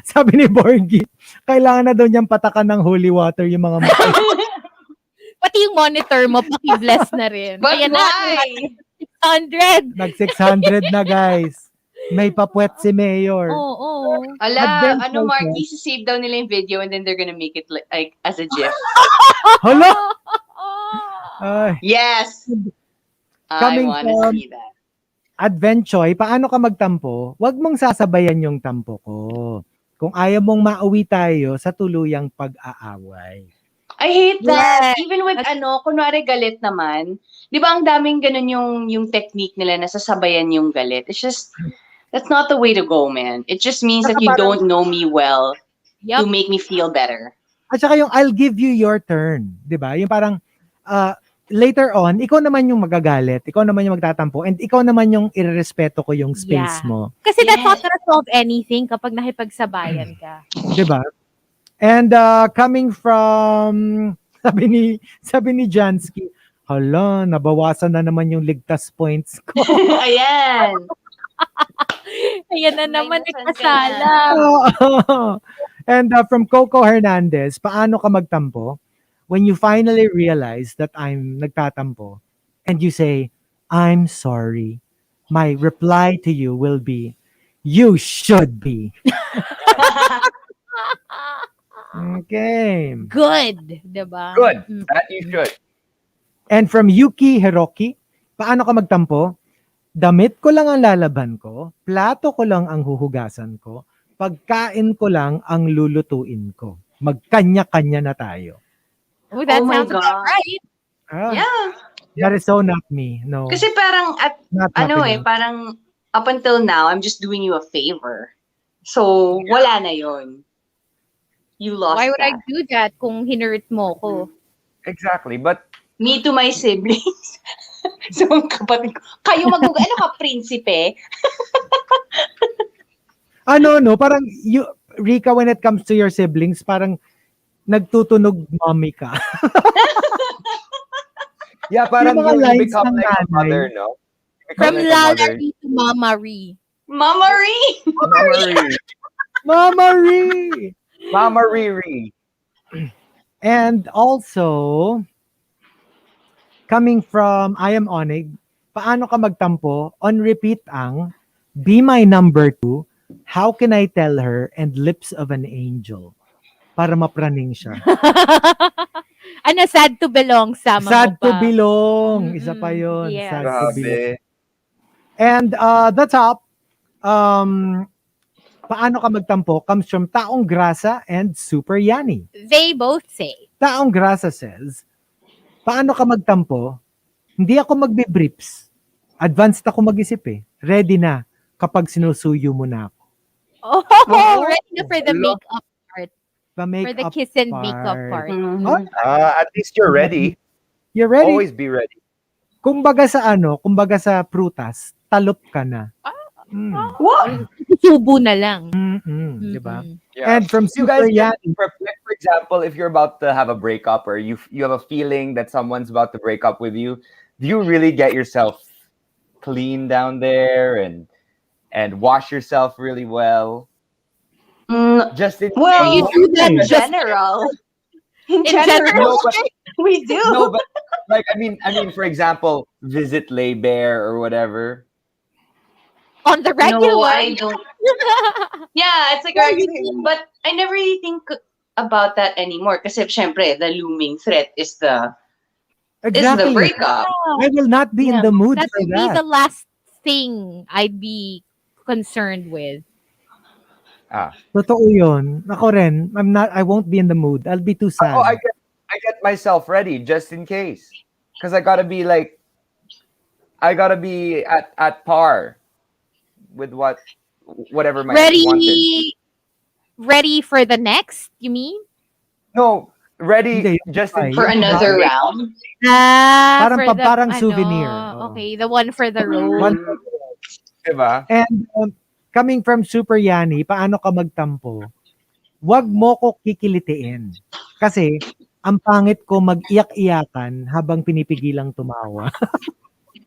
Sabi ni Borgie, kailangan na daw niyang patakan ng holy water yung mga mata. Pati yung monitor mo, paki-bless na rin. But Ayan why? na, 600. Nag 600 na guys. May papuwet si Mayor. Oo. Ala, Advent ano, photo. Markki, save daw nila yung video and then they're gonna make it like as a GIF. Hala! Ay. Yes! I Coming wanna from- see that. Advenchoy, paano ka magtampo? Huwag mong sasabayan yung tampo ko. Kung ayaw mong mauwi tayo sa tuluyang pag-aaway. I hate that. Yes. Even with kunwari galit naman. Di ba ang daming ganun yung technique nila na sasabayan yung galit. It's just, that's not the way to go, man. It just means that you don't know me well to Yup. make me feel better. At saka yung I'll give you your turn. Di ba? Yung parang later on, ikaw naman yung magagalit. Ikaw naman yung magtatampo. And ikaw naman yung irerespeto ko yung space Yeah. mo. Kasi that's not Yes. gonna solve anything kapag nakipagsabayan ka. Di ba? And coming from, sabi ni Jansky, hala, nabawasan na naman yung ligtas points ko. Ayan. Ayan na naman, Minusan ka nagkasala. And from Coco Hernandez, paano ka magtampo? When you finally realize that I'm nagtatampo and you say, I'm sorry, my reply to you will be, you should be. Okay. Good, 'di ba? Good. That you should. And from Yuki Hiroki, paano ka magtampo? Damit ko lang ang lalaban ko, plato ko lang ang huhugasan ko, pagkain ko lang ang lulutuin ko. Magkanya-kanya na tayo. Oh, Oh that my sounds about God. right. Ah, Yeah. that is so not me. No, Kasi parang not happy now. parang up until now, I'm just doing you a favor. So, wala na yon. You lost Why would I that. do that kung hinurt mo ko? Exactly. But Me to my siblings. So, ang kapatid ko, kayo ano ka, prinsipe? Ano, no, parang you, Rica, when it comes to your siblings, parang nagtutunog mommy ka. yeah, parang mga you lines become ng like a nanay. mother, no? You become From like a Lala mother. Ree to Mama Ree. Mama Ree! Mama Riri. Mama Ree! Mama Riri. And also, coming from I Am Onig, paano ka magtampo? On repeat ang Be My Number 2, How Can I Tell Her, and Lips of an Angel. Para mapraning siya. Ano, sad to belong, sama Sad mo to pa. belong. Isa pa Mm-mm, yun. yes. Sad to belong. Grabe. And the top, paano ka magtampo comes from Taong Grasa and Super Yanni. They both say. Taong Grasa says, paano ka magtampo? Hindi ako magbe-briefs. Advanced ako mag-isip eh. Ready na kapag sinusuyo mo na ako. Oh, Oh, ready na for the hello. makeup part. The For the makeup kiss and makeup part. Mhm. Oh, At least you're ready. you're ready. Always be ready. Kumbaga sa prutas, talop ka na. What? Subo na lang. Di ba? Yeah. And from you guys Super Yanni, for example, if you're about to have a breakup or you have a feeling that someone's about to break up with you, do you really get yourself clean down there and wash yourself really well? Just in Well, You do that in just general. In in general. general, we do. no, but like I mean, for example, visit Lay Bear or whatever. On the regular. No, I don't. Yeah, it's like Well, regular. But I never really think about that anymore. Kasi syempre, the looming threat is the exactly. breakup. I will not be in Yeah. the mood That for would be that. the last thing I'd be concerned with. Totoo yun. Ako rin, I won't be in the mood. I'll be too sad. Oh, I get myself ready just in case, because I gotta be at par with whatever my ex wanted. Ready for the next, you mean? No, ready Hindi, just in For Yung another bagay. round. Parang for the, parang souvenir. Okay, the one for the road. One, diba? and coming from Super Yanni, paano ka magtampo? Huwag mo ko kikilitiin. Kasi, ang pangit ko mag-iyak-iyakan habang pinipigilang tumawa.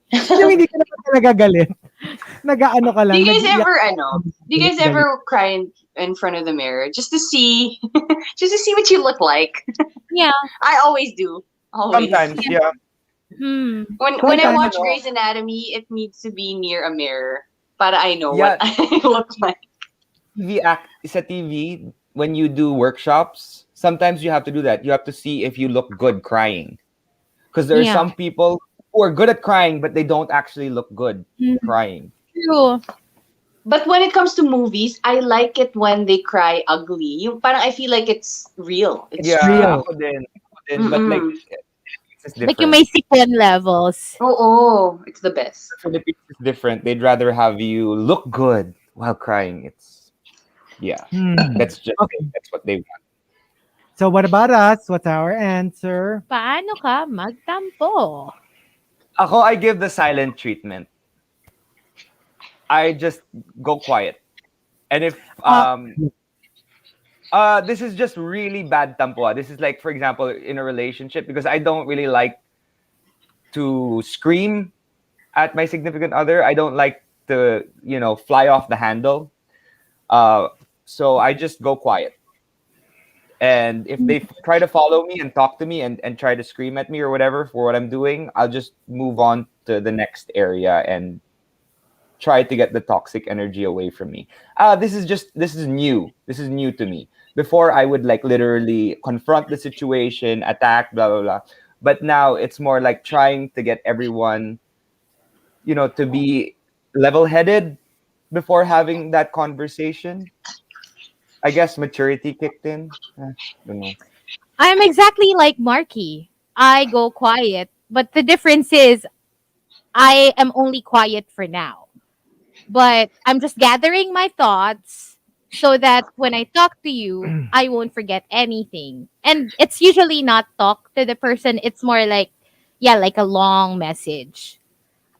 Yung hindi ka naman talaga galit. Nag-aano ka lang. Do you guys nag-iyak ever, ka ano? lang, Do you guys galit. ever cry in front of the mirror just to see, what you look like? Yeah. I always do. Always. Sometimes, yeah. When I Sometimes, watch ano. Grey's Anatomy, it needs to be near a mirror para I know Yeah. what I look like. Sa TV, when you do workshops, sometimes you have to do that. You have to see if you look good crying, because there are Yeah. some people who are good at crying, but they don't actually look good crying. True. But when it comes to movies, I like it when they cry ugly. Yung parang I feel like it's real. It's Yeah, real. ako din, but like it's different. Like yung may sipon levels. Oh, it's the best. Philippines is different. They'd rather have you look good while crying. That's what they want. So what about us? What's our answer? Paano ka magtampo? Ako, I give the silent treatment. I just go quiet. And if this is just really bad tampo. This is like, for example, in a relationship, because I don't really like to scream at my significant other. I don't like to, fly off the handle. So I just go quiet. And if they try to follow me and talk to me and try to scream at me or whatever for what I'm doing, I'll just move on to the next area and try to get the toxic energy away from me. This is new. This is new to me. Before I would like literally confront the situation, attack, blah blah blah. But now it's more like trying to get everyone, to be level-headed before having that conversation. I guess maturity kicked in. Don't know. I'm exactly like Markki. I go quiet, but the difference is I am only quiet for now. But I'm just gathering my thoughts so that when I talk to you, I won't forget anything. And it's usually not talk to the person, it's more like, yeah, like a long message.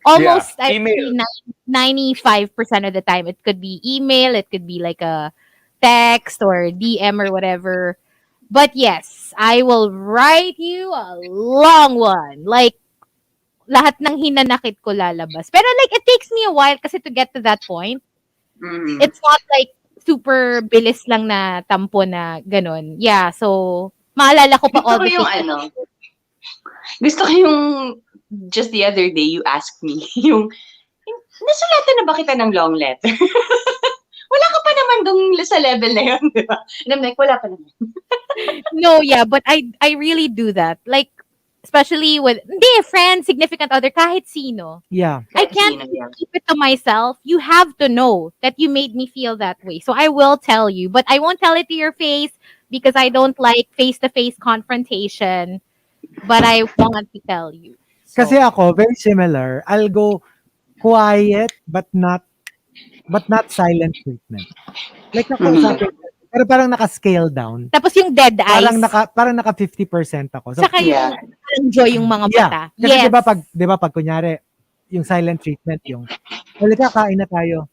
Yeah, Almost, I would email. say 95% of the time, it could be email, it could be like a text or DM or whatever. But yes, I will write you a long one. Like, lahat ng hinanakit ko lalabas. Pero like, it takes me a while kasi to get to that point. Mm. It's not like super bilis lang na tampo na ganun. Yeah, so, maalala ko pa Gusto all ko the yung things. gusto ko yung just the other day you asked me yung nasulatan na ba kita ng long letter? Wala ka pa naman dun sa level na yun, di ba? And I'm like, wala pa naman. No, yeah, but I really do that. Like, especially with, hindi, friend, significant other, kahit sino. Yeah. I can't Sino, yeah. keep it to myself. You have to know that you made me feel that way. So I will tell you, but I won't tell it to your face because I don't like face-to-face confrontation. But I want to tell you. So, Kasi ako, very similar. I'll go quiet but not silent treatment. Like nakausapin ko, pero parang naka-scale down. tapos yung dead eyes. Parang naka 50% ako. So, Saka yung Yeah. enjoy yung mga yeah. mata. Kasi Yes. 'di ba pag kunyari yung silent treatment yung halika kain na tayo.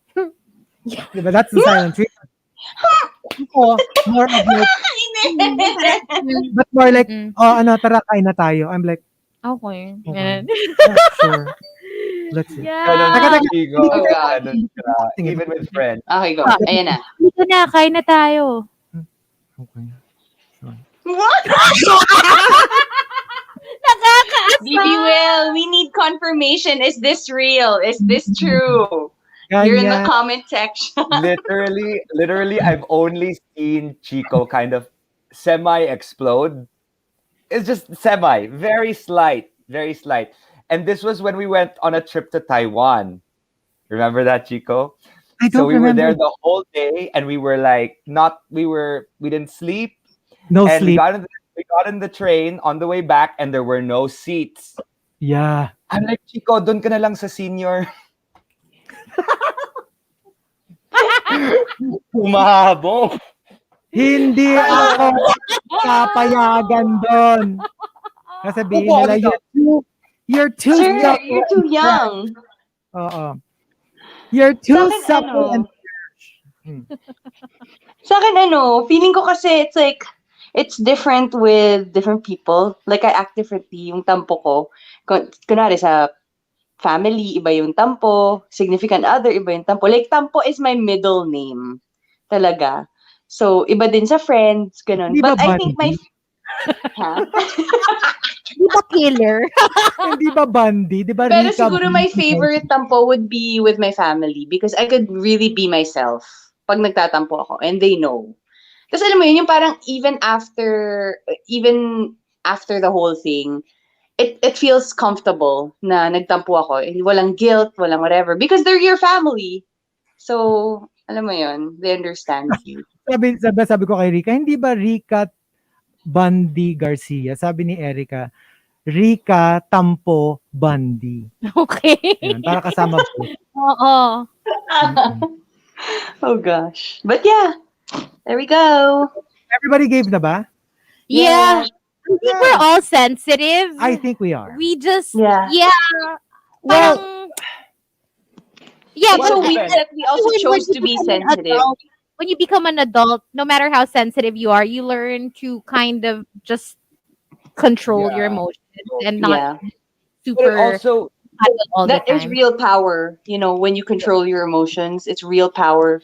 'Di ba? That's the silent treatment. Ako, more of like, but more like, Mm. tara kain na tayo. I'm like, Okay. okay. Yan. Yeah, sure. Let's see. Ganon Yeah. Teka, si Chico. Oh, God. Ganon siya. Even with friends. Okay, go. Ayan na. Dito na, kain na tayo. Okay. Sure. What? BB Will, we need confirmation. Is this real? Is this true? You're in the Ganyan. comment section. Literally, I've only seen Chico kind of semi-explode. It's just semi, very slight, very slight. And this was when we went on a trip to Taiwan. Remember that, Chico? I So don't we were there remember. the whole day, and we were like, we didn't sleep, No and sleep. we got in the train on the way back, and there were no seats. Yeah. I'm like, Chico, doon ka na lang sa senior. Umahabo. Hindi ako papayagan doon. Sasabihin Upo nila, dito. you're too Sir, supple. you're too young. Oo. You're too Sa akin, supple ano, and Sa akin, feeling ko kasi it's like, it's different with different people. Like, I act differently. Yung tampo ko, kunwari sa family, iba yung tampo. Significant other, iba yung tampo. Like, tampo is my middle name. Talaga. So, iba din sa friends, ganun. Hindi ba But I think my... Bundy? Ha? Di ba killer? Hindi ba Bundy? Di ba Pero Rica? siguro my favorite tampo would be with my family because I could really be myself pag nagtatampo ako and they know. Tapos alam mo yun, yung parang even after the whole thing, it feels comfortable na nagtampo ako. Walang guilt, walang whatever. Because they're your family. So, alam mo yun, they understand you. Sabi ko kay Rica, hindi ba Rica Bundy Garcia? Sabi ni Erica, Rica Tampo Bundy. Okay. Yan, para kasama po. Oo. Oh gosh. But yeah, there we go. Everybody gave na ba? Yeah. I think we're all sensitive. I think we are. We just, Yeah. parang, yeah, It's so but weird that we also when chose you to be become an sensitive. adult- when you become an adult, no matter how sensitive you are, you learn to kind of just control your Yeah. emotions and not Yeah. But super also, paddle all the That is time. real power. When you control your emotions, it's real power.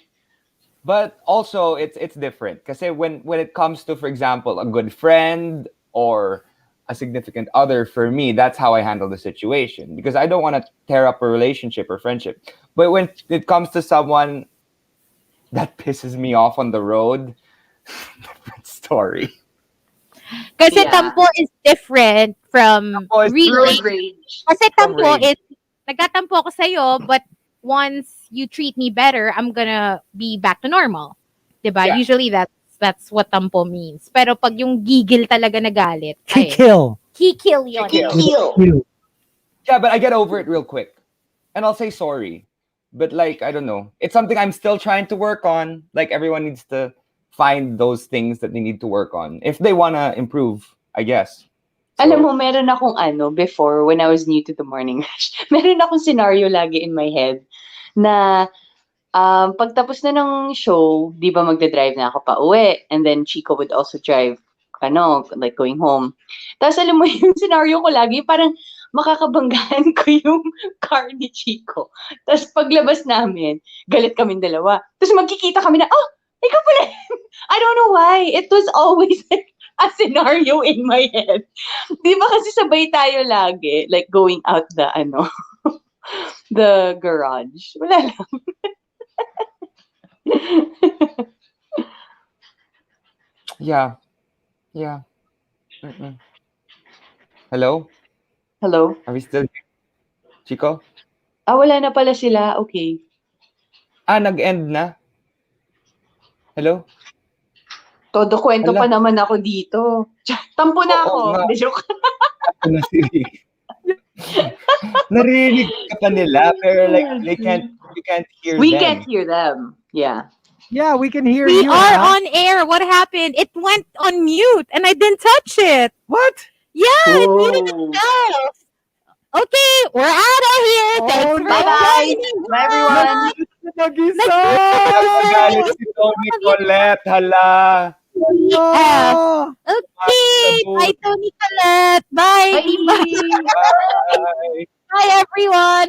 But also, it's different. Kasi when it comes to, for example, a good friend or a significant other, for me, that's how I handle the situation. Because I don't want to tear up a relationship or friendship. But when it comes to someone that pisses me off on the road, different story. Kasi Yeah. tampo is different from Tampo is really. Road rage. Kasi From tampo rage. is, nagtatampo ako sa'yo, but once you treat me better, I'm gonna be back to normal. Diba? Yeah. Usually that's what tampo means. Pero pag yung gigil talaga na galit, ay, Kill. kikil yun. Kikil. You. Yeah, but I get over it real quick. And I'll say sorry. But like, I don't know. It's something I'm still trying to work on. Like everyone needs to find those things that they need to work on if they want to improve, I guess. Alam mo, meron akong before, when I was new to the morning rush, meron akong scenario lagi in my head na pagtapos na ng show, di ba magdadrive na ako pa uwi, and then Chico would also drive, like going home. Tapos alam mo yung scenario ko lagi, parang makakabanggaan ko yung car ni Chico. Tapos paglabas namin, galit kaming dalawa. Tapos magkikita kami na, oh, ikaw pala. I don't know why. It was always a scenario in my head. Di ba kasi sabay tayo lagi, like going out the, the garage. Wala lang. Yeah. Yeah. Mm-mm. Hello? Hello? Are we still Chico? Wala na pala sila. Okay. Nag-end na? Hello? Todo kwento Hala. pa naman ako dito. Tampo na Oo ako. nga. Hindi, joke. Na si Rica. Narinig ka pa nila, pero like you can't hear We them. can't hear them. Yeah. Yeah, we can hear We you. are Huh? on air. What happened? It went on mute and I didn't touch it. What? Yeah, it muted Whoa. itself. Okay, we're out of here. Thanks for Bye-bye. joining Bye, everyone. Mag-isa. Nagagalit si Tony Colette, hala. Ah. Okay, bye Tony Colette. Bye, Bye. Team Bye. Bye. Bye everyone.